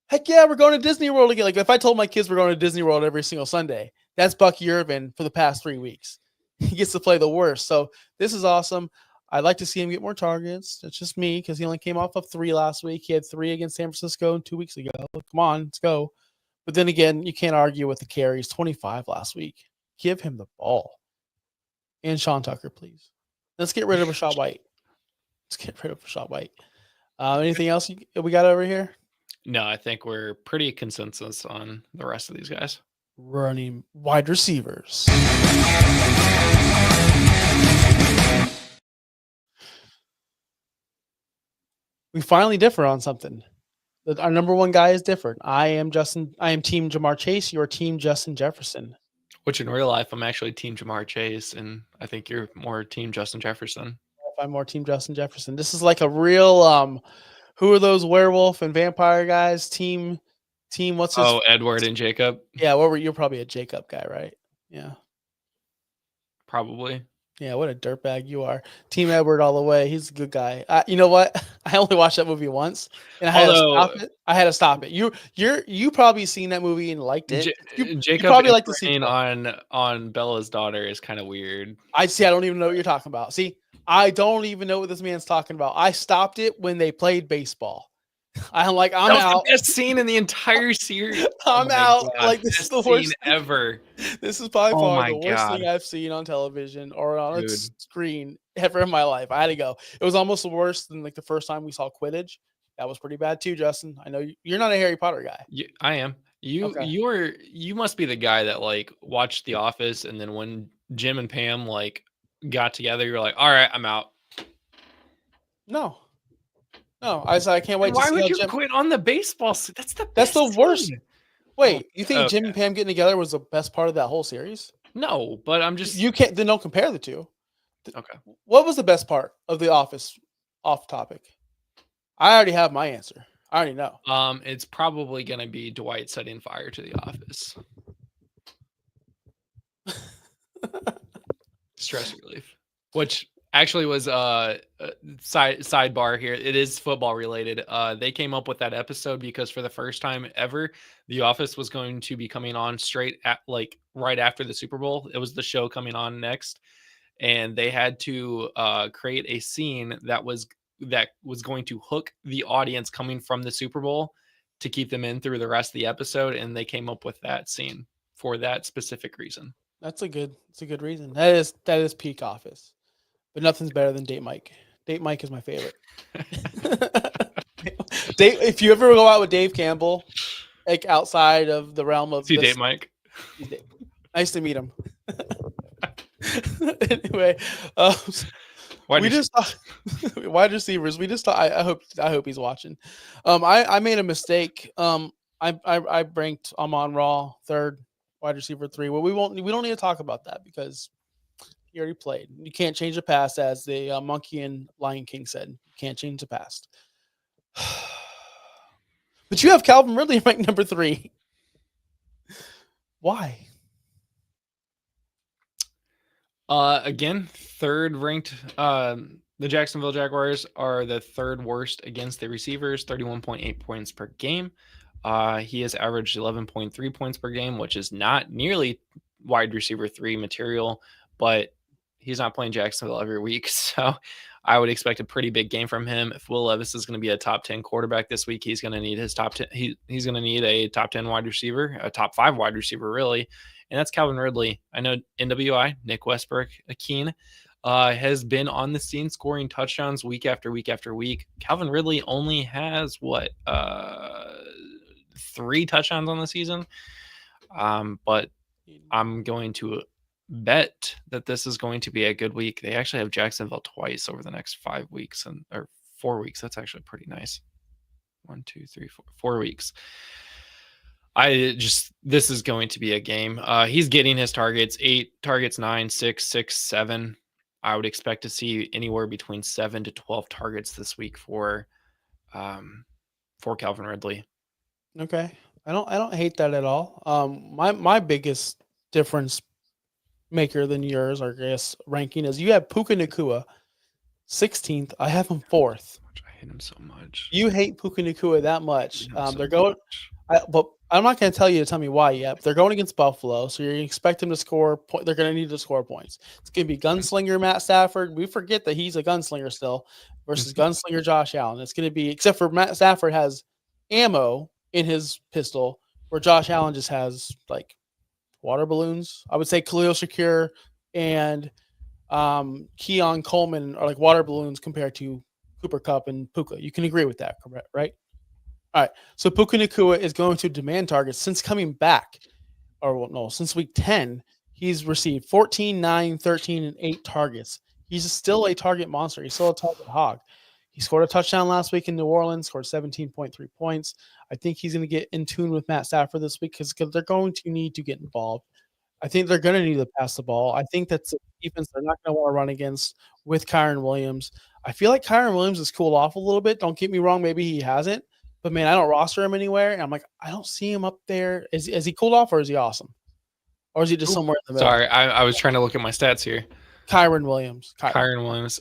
Heck yeah, we're going to Disney World again. Like, if I told my kids we're going to Disney World every single Sunday, that's Bucky Irving for the past 3 weeks. He gets to play the worst. So this is awesome. I'd like to see him get more targets. It's just me because he only came off of 3 last week. He had 3 against San Francisco 2 weeks ago. Come on, let's go. But then again, you can't argue with the carries. 25 last week. Give him the ball. And Sean Tucker, please. Let's get rid of Rachaad White. Anything else we got over here? No, I think we're pretty consensus on the rest of these guys. Running wide receivers. We finally differ on something. Our number 1 guy is different. I am team Jamar Chase. You're team Justin Jefferson. Which in real life, I'm actually team Jamar Chase, and I think you're more team Justin Jefferson. I'm more team Justin Jefferson. This is like a real who are those werewolf and vampire guys? Team what's his? Oh, Edward and Jacob. Yeah, you're probably a Jacob guy, right? Yeah. Probably. Yeah, what a dirtbag you are. Team Edward all the way. He's a good guy. You know what? I only watched that movie once, and I had to stop it. You probably seen that movie and liked it. Jacob you probably like the scene on Bella's daughter is kind of weird. I don't even know what you're talking about. See, I don't even know what this man's talking about. I stopped it when they played baseball. I'm That was out. the best scene in the entire series. I'm Oh my out. God, Like, this is best the scene worst thing. ever. This is by Oh far my the worst thing God, I've seen on television or on a dude. screen ever in my life. I had to go. It was almost worse than like the first time we saw Quidditch. That was pretty bad too, Justin. I know you're not a Harry Potter guy. I am. Okay. You must be the guy that like watched The Office, and then when Jim and Pam like got together, you're like, all right, I'm out. No. No. I said I can't wait And to why see would how you Jim. quit on the baseball? That's the That's best the worst. scene. Oh, Wait, you think Jim okay. and Pam getting together was the best part of that whole series? No, but I'm just You can't. Then don't compare the two. okay. What was the best part of The Office? Off topic. I already have my answer. I already know. It's probably gonna be Dwight setting fire to the office. Stress relief, which actually was sidebar here. It is football related. They came up with that episode because for the first time ever, The Office was going to be coming on straight at like right after the Super Bowl. It was the show coming on next, and they had to create a scene that was going to hook the audience coming from the Super Bowl to keep them in through the rest of the episode, and they came up with that scene for that specific reason. That's a good reason. That is peak Office, but nothing's better than Date Mike. Date Mike is my favorite. Dave, if you ever go out with Dave Campbell, like outside of the realm of See, this, Date Mike. nice to meet him. Anyway, we just wide receivers. We just thought, I hope he's watching. I made a mistake. I ranked Amon-Ra third, wide receiver 3. Well, we don't need to talk about that because he already played. You can't change the past, as the Monkey and Lion King said. You can't change the past. But you have Calvin Ridley ranked number 3. Why? Again, third ranked. The Jacksonville Jaguars are the third worst against the receivers, 31.8 points per game. He has averaged 11.3 points per game, which is not nearly wide receiver 3 material, but he's not playing Jacksonville every week. So I would expect a pretty big game from him. If Will Levis is going to be a top 10 quarterback this week, he's going to need his top 10. He's going to need a top 10 wide receiver, a top 5 wide receiver, really. And that's Calvin Ridley. I know NWI, Nick Westbrook, Akeen, has been on the scene scoring touchdowns week after week after week. Calvin Ridley only has 3 touchdowns on the season. But I'm going to bet that this is going to be a good week. They actually have Jacksonville twice over the next 5 weeks or 4 weeks. That's actually pretty nice. 1, 2, 3, 4 weeks. This is going to be a game. He's getting his targets, 8 targets, 9, 6, 6, 7. I would expect to see anywhere between 7 to 12 targets this week for Calvin Ridley. Okay. I don't hate that at all. My biggest difference maker than yours, or I guess ranking, is you have Puka Nacua 16th. I have him 4th. I hate him so much. You hate Puka Nacua that much. They're going. But I'm not going to tell you to tell me why yet. But they're going against Buffalo, so you expect them to score. They're going to need to score points. It's going to be gunslinger Matt Stafford. We forget that he's a gunslinger still versus gunslinger Josh Allen. It's going to be, except for Matt Stafford has ammo in his pistol, where Josh Allen just has like water balloons. I would say Khalil Shakir and Keon Coleman are like water balloons compared to Cooper Kupp and Puka. You can agree with that, correct? Right? All right. So Puka Nacua is going to demand targets since coming back, since week 10. He's received 14, 9, 13, and 8 targets. He's still a target monster. He's still a target hog. He scored a touchdown last week in New Orleans, scored 17.3 points. I think he's going to get in tune with Matt Stafford this week because they're going to need to get involved. I think they're going to need to pass the ball. I think that's a defense they're not going to want to run against with Kyren Williams. I feel like Kyren Williams has cooled off a little bit. Don't get me wrong. Maybe he hasn't. But, man, I don't roster him anywhere. And I'm like, I don't see him up there. Is he cooled off, or is he awesome? Or is he just somewhere in the middle? Sorry, I was trying to look at my stats here. Kyren Williams. Kyren Williams.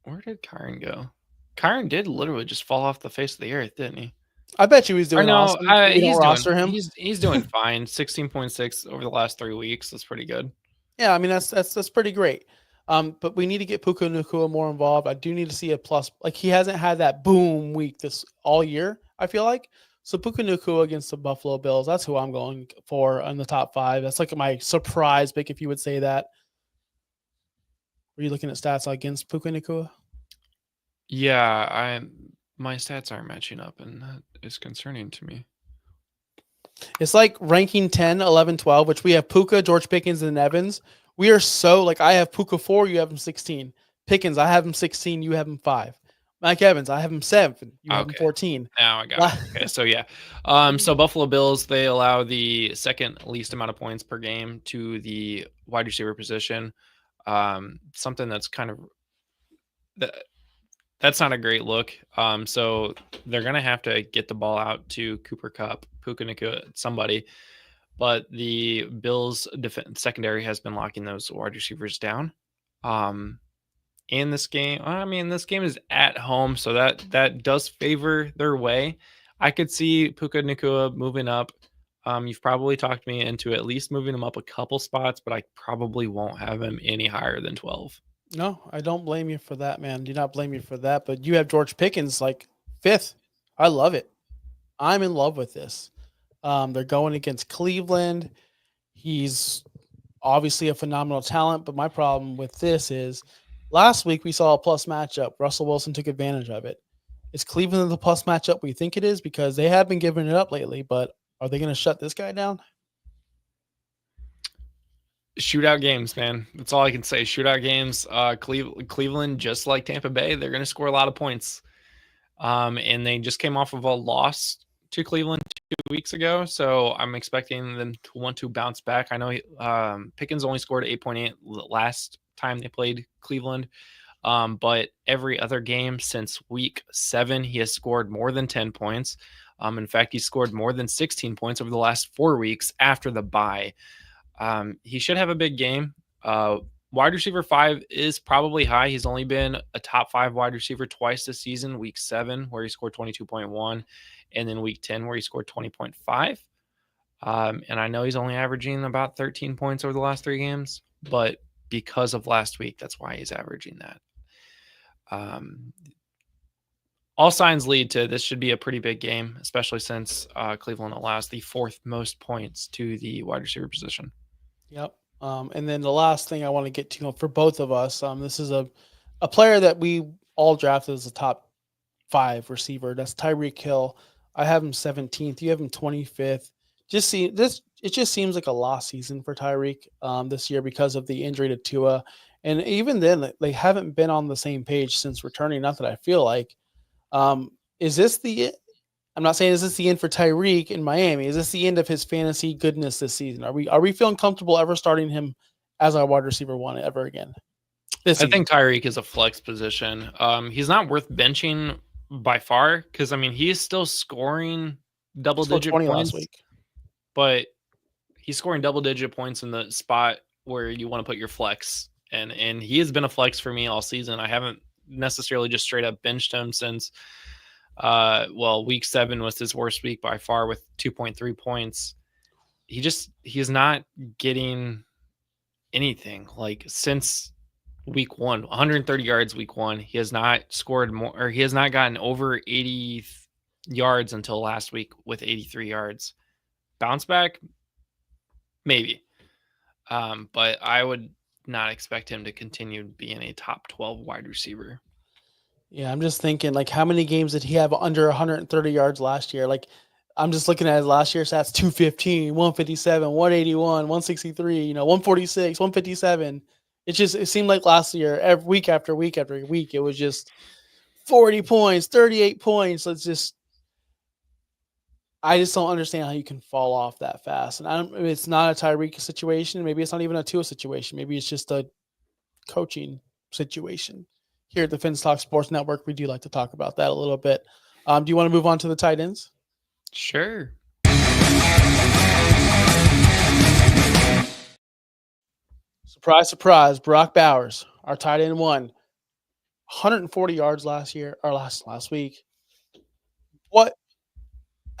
Where did Kyren go? Kyren did literally just fall off the face of the earth, didn't he? I bet you he's doing awesome. He's roster him. He's doing fine. 16.6 over the last 3 weeks. That's pretty good. Yeah, I mean that's pretty great. But we need to get Puka Nacua more involved. I do need to see a plus. Like he hasn't had that boom week this all year, I feel like. So Puka Nacua against the Buffalo Bills, that's who I'm going for in the top 5. That's like my surprise pick, if you would say that. Were you looking at stats against Puka Nacua? Yeah, my stats aren't matching up, and that is concerning to me. It's like ranking 10, 11, 12, which we have Puka, George Pickens, and Evans. We are so like I have Puka 4, you have him 16. Pickens, I have him 16, you have him 5. Mike Evans, I have him 7, you have him Okay. 14. Now I got it. Okay, so yeah. So Buffalo Bills, they allow the second least amount of points per game to the wide receiver position. Something that's kind of that's not a great look. So they're gonna have to get the ball out to Cooper Kupp, Puka Nacua, somebody. But the Bills' secondary has been locking those wide receivers down. In this game, I mean, this game is at home, so that does favor their way. I could see Puka Nacua moving up. You've probably talked me into at least moving him up a couple spots, but I probably won't have him any higher than 12. No, I don't blame you for that, man. Do not blame you for that. But you have George Pickens like 5th. I love it. I'm in love with this. They're going against Cleveland. He's obviously a phenomenal talent, but my problem with this is last week we saw a plus matchup. Russell Wilson took advantage of it. Is Cleveland the plus matchup we think it is? Because they have been giving it up lately, but are they going to shut this guy down? Shootout games, man. That's all I can say. Shootout games. Cleveland, just like Tampa Bay, they're going to score a lot of points. And they just came off of a loss to Cleveland 2 weeks ago, so I'm expecting them to want to bounce back. I know Pickens only scored 8.8 last time they played Cleveland, but every other game since week 7, he has scored more than 10 points. In fact, he scored more than 16 points over the last 4 weeks after the bye. He should have a big game. Wide receiver 5 is probably high. He's only been a top 5 wide receiver twice this season, week 7, where he scored 22.1, and then week 10, where he scored 20.5. And I know he's only averaging about 13 points over the last 3 games, but because of last week, that's why he's averaging that. All signs lead to this should be a pretty big game, especially since Cleveland allows the 4th most points to the wide receiver position. Yep. And then the last thing I want to get to for both of us, this is a player that we all drafted as a top 5 receiver. That's Tyreek Hill. I have him 17th. You have him 25th. It just seems like a lost season for Tyreek this year because of the injury to Tua. And even then, they haven't been on the same page since returning. Not that I feel like. Is this the I'm not saying is this the end for Tyreek in Miami? Is this the end of his fantasy goodness this season? Are we feeling comfortable ever starting him as our wide receiver 1 ever again? I think Tyreek is a flex position. He's not worth benching by far because I mean he's still scoring double-digit points last week, but he's scoring double-digit points in the spot where you want to put your flex, and he has been a flex for me all season. I haven't necessarily just straight up benched him since week 7 was his worst week by far with 2.3 points. He's not getting anything like since week 1, 130 yards week 1. He has not scored more, or he has not gotten over 80 yards until last week with 83 yards. Bounce back, maybe. But I would not expect him to continue being a top 12 wide receiver. Yeah, I'm just thinking, like, how many games did he have under 130 yards last year? Like, I'm just looking at his last year's stats: 215, 157, 181, 163, 146, 157. It seemed like last year, every week after week after week, it was just 40 points, 38 points. I just don't understand how you can fall off that fast. And it's not a Tyreek situation. Maybe it's not even a Tua situation. Maybe it's just a coaching situation. Here at the Fins Talk Sports Network, we do like to talk about that a little bit. Do you want to move on to the tight ends? Sure. Surprise, surprise. Brock Bowers, our tight end 1, 140 yards last week. What?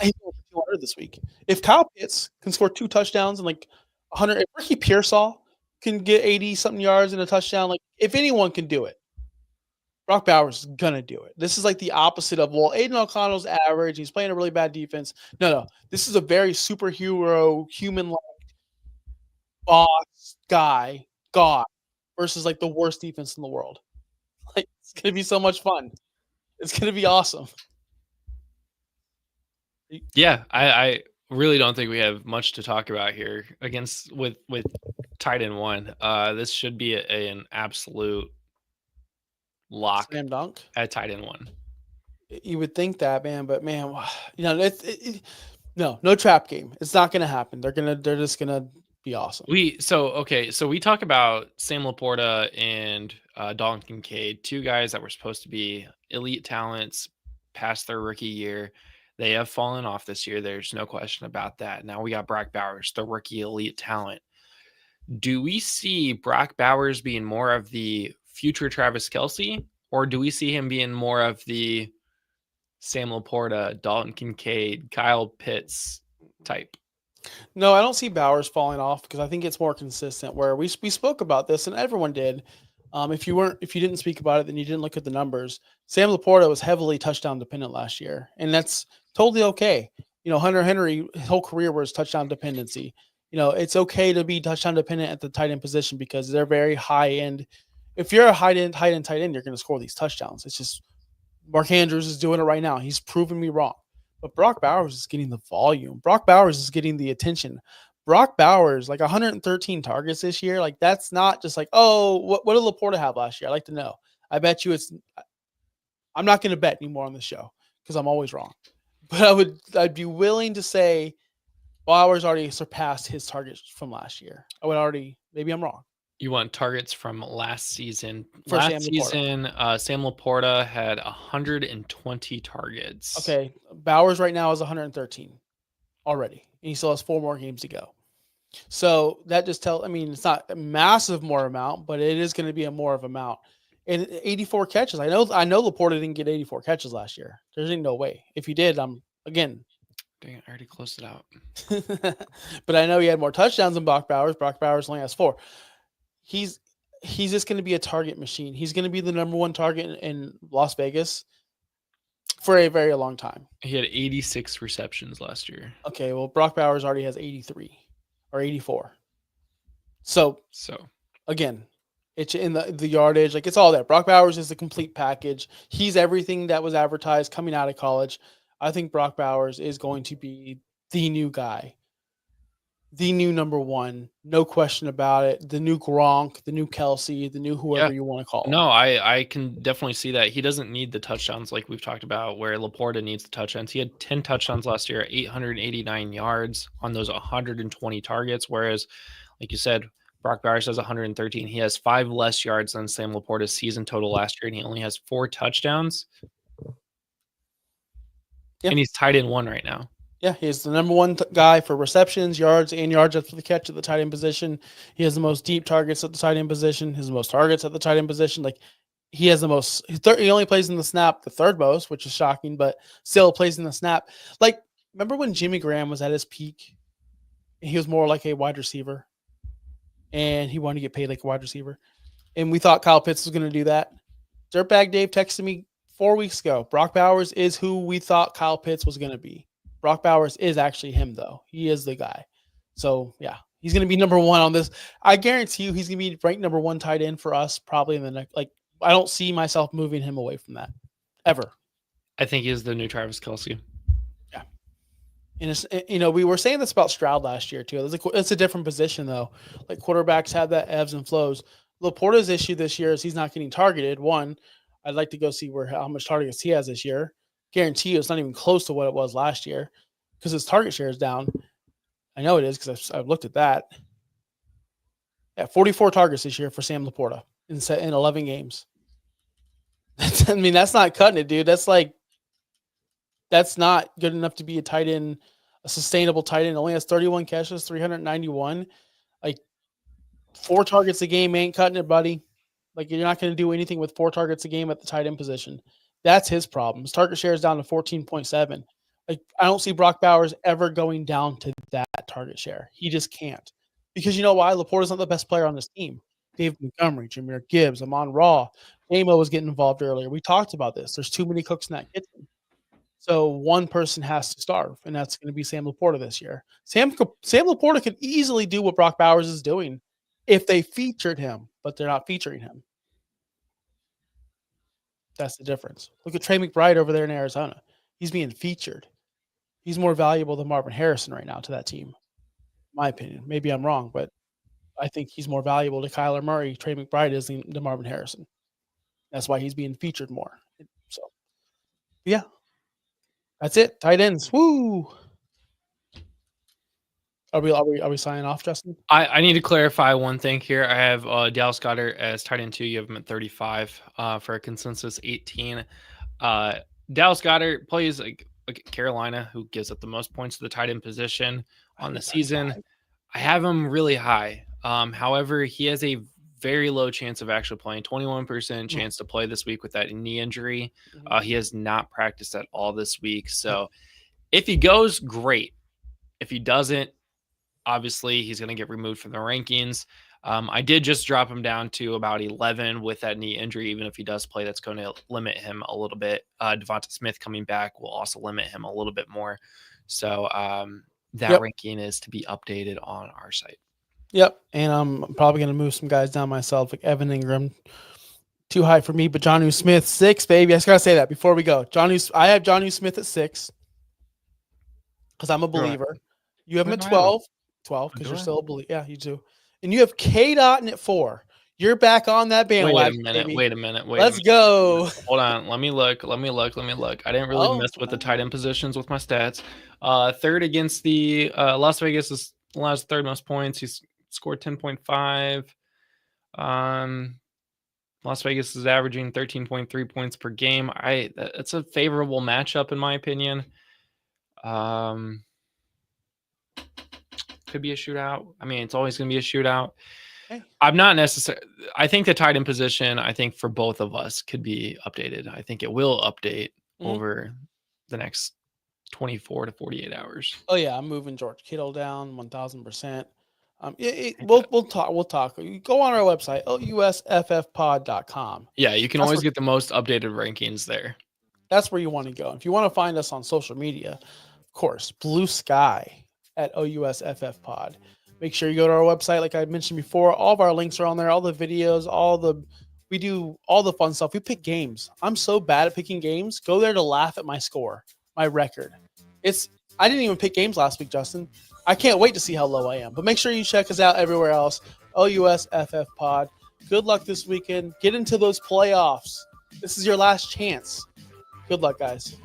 He's over 200 this week. If Kyle Pitts can score 2 touchdowns and like 100, if Ricky Pearsall can get 80-something yards and a touchdown. Like, if anyone can do it, Brock Bowers is gonna do it. This is like the opposite of, well, Aiden O'Connell's average. He's playing a really bad defense. No. This is a very superhero, human-like boss guy, God, versus like the worst defense in the world. Like, it's gonna be so much fun. It's gonna be awesome. Yeah, I really don't think we have much to talk about here with tight end one. This should be an absolute lock Slam dunk at tight end one. You would think that, man, but man, no trap game. It's not gonna happen. They're just gonna be awesome. So we talk about Sam Laporta and Dalton Kincaid, two guys that were supposed to be elite talents past their rookie year. They have fallen off this year. There's no question about that. Now we got Brock Bowers, the rookie elite talent. Do we see Brock Bowers being more of the future Travis Kelce, or do we see him being more of the Sam Laporta, Dalton Kincaid, Kyle Pitts type? No, I don't see Bowers falling off because I think it's more consistent. Where we spoke about this, and everyone did. If you didn't speak about it, then you didn't look at the numbers. Sam Laporta was heavily touchdown dependent last year, and that's totally okay. Hunter Henry, his whole career was touchdown dependency. It's okay to be touchdown dependent at the tight end position because they're very high end. If you're a high end tight end, you're going to score these touchdowns. It's just Mark Andrews is doing it right now. He's proven me wrong. But Brock Bowers is getting the volume. Brock Bowers is getting the attention. Brock Bowers, like 113 targets this year. Like, that's not just like, oh, what did Laporta have last year? I'd like to know. I bet you I'm not going to bet anymore on the show because I'm always wrong. But I'd be willing to say Bowers already surpassed his targets from last year. Maybe I'm wrong. You want targets from last season? Sam Laporta had 120 targets. Okay, Bowers right now is 113 already, and he still has 4 more games to go. So that just it's not a massive more amount, but it is going to be a more of amount. And 84 catches. I know Laporta didn't get 84 catches last year. There's no way. If he did, Dang it, I already closed it out. But I know he had more touchdowns than Brock Bowers. Brock Bowers only has 4. He's just going to be a target machine. He's going to be the number 1 target in Las Vegas for a very long time. He had 86 receptions last year. Okay, well, Brock Bowers already has 83 or 84. So again, it's in the yardage. Like, it's all there. Brock Bowers is the complete package. He's everything that was advertised coming out of college. I think Brock Bowers is going to be the new guy. The new number 1, no question about it. The new Gronk, the new Kelce, the new whoever you want to call him. No, I can definitely see that. He doesn't need the touchdowns like we've talked about, where Laporta needs the touchdowns. He had 10 touchdowns last year, 889 yards on those 120 targets, whereas, like you said, Brock Bowers has 113. He has 5 less yards than Sam Laporta's season total last year, and he only has 4 touchdowns. Yeah. And he's tight end 1 right now. Yeah, he's the number 1 guy for receptions, yards, and yards after the catch at the tight end position. He has the most deep targets at the tight end position. He has the most targets at the tight end position. Like, he has the most. He only plays in the snap the third most, which is shocking, but still plays in the snap. Like, remember when Jimmy Graham was at his peak? And he was more like a wide receiver, and he wanted to get paid like a wide receiver. And we thought Kyle Pitts was going to do that. Dirtbag Dave texted me 4 weeks ago. Brock Bowers is who we thought Kyle Pitts was going to be. Brock Bowers is actually him, though. He is the guy. So, yeah, he's going to be number 1 on this. I guarantee you he's going to be ranked number 1 tight end for us probably in the next. Like, I don't see myself moving him away from that ever. I think he's the new Travis Kelce. Yeah. And it's, we were saying this about Stroud last year, too. It's a different position, though. Like, quarterbacks have that ebbs and flows. Laporta's issue this year is he's not getting targeted. One, I'd like to go see how much targets he has this year. Guarantee you it's not even close to what it was last year because his target share is down. I know it is because I've looked at that. Yeah, 44 targets this year for Sam Laporta in 11 games. That's not cutting it, dude. That's not good enough to be a tight end, a sustainable tight end. Only has 31 catches, 391. Like, 4 targets a game ain't cutting it, buddy. Like, you're not going to do anything with 4 targets a game at the tight end position. That's his problem. His target share is down to 14.7. Like, I don't see Brock Bowers ever going down to that target share. He just can't. Because you know why? Laporta's not the best player on this team. David Montgomery, Jameer Gibbs, Amon Ra, Amo was getting involved earlier. We talked about this. There's too many cooks in that kitchen. So one person has to starve, and that's going to be Sam Laporta this year. Sam Laporta could easily do what Brock Bowers is doing if they featured him, but they're not featuring him. That's the difference. Look at Trey McBride over there in Arizona. He's being featured. He's more valuable than Marvin Harrison right now to that team, in my opinion. Maybe I'm wrong, but I think he's more valuable to Kyler Murray. Trey McBride is than Marvin Harrison. That's why he's being featured more. So, yeah. That's it. Tight ends. Woo. Are we signing off, Justin? I need to clarify one thing here. I have Dallas Goedert as tight end 2. You have him at 35 for a consensus 18. Dallas Goedert plays like Carolina, who gives up the most points to the tight end position on the season. I have him really high. However, he has a very low chance of actually playing. 21% chance to play this week with that knee injury. He has not practiced at all this week. So if he goes, great. If he doesn't, obviously he's going to get removed from the rankings. I did just drop him down to about 11 with that knee injury. Even if he does play, that's going to limit him a little bit. Devonta Smith coming back will also limit him a little bit more. So that ranking is to be updated on our site. Yep. And I'm probably going to move some guys down myself, like Evan Ingram. Too high for me, but Jonnu Smith, 6, baby. I just got to say that before we go. I have Jonnu Smith at 6 because I'm a believer. Right. You have him at 12 because you're still a believer. Yeah, you do. And you have K-Dot at 4. You're back on that bandwagon. Wait a minute. Let's go. Hold on. Let me look. I didn't really mess with the tight end positions with my stats. Third against the Las Vegas is allows third most points. He's scored 10.5. Las Vegas is averaging 13.3 points per game. That's a favorable matchup in my opinion. Could be a shootout. I mean, it's always going to be a shootout. Okay. I'm not necessarily. I think the tight end position, I think for both of us could be updated. I think it will update over the next 24 to 48 hours. Oh yeah, I'm moving George Kittle down 1,000%. We'll talk. You go on our website, ousffpod.com. Yeah, you can always get the most updated rankings there. That's where you want to go. If you want to find us on social media, of course, Blue Sky at OUSFFPod. Make sure you go to our website, like I mentioned before. All of our links are on there, all the videos, we do all the fun stuff. We pick games. I'm so bad at picking games. Go there to laugh at my score, my record. I didn't even pick games last week, Justin. I can't wait to see how low I am. But make sure you check us out everywhere else. OUSFFPod. Good luck this weekend. Get into those playoffs. This is your last chance. Good luck, guys.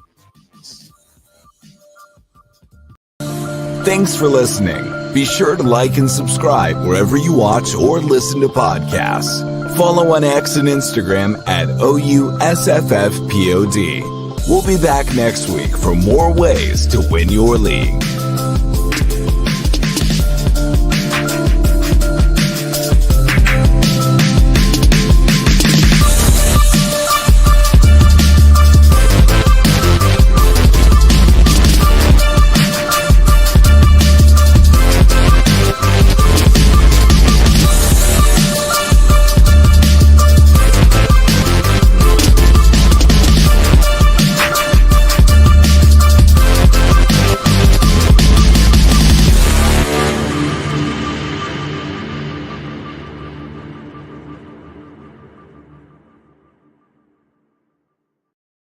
Thanks for listening. Be sure to like and subscribe wherever you watch or listen to podcasts. Follow on X and Instagram at OUSFFPOD. We'll be back next week for more ways to win your league.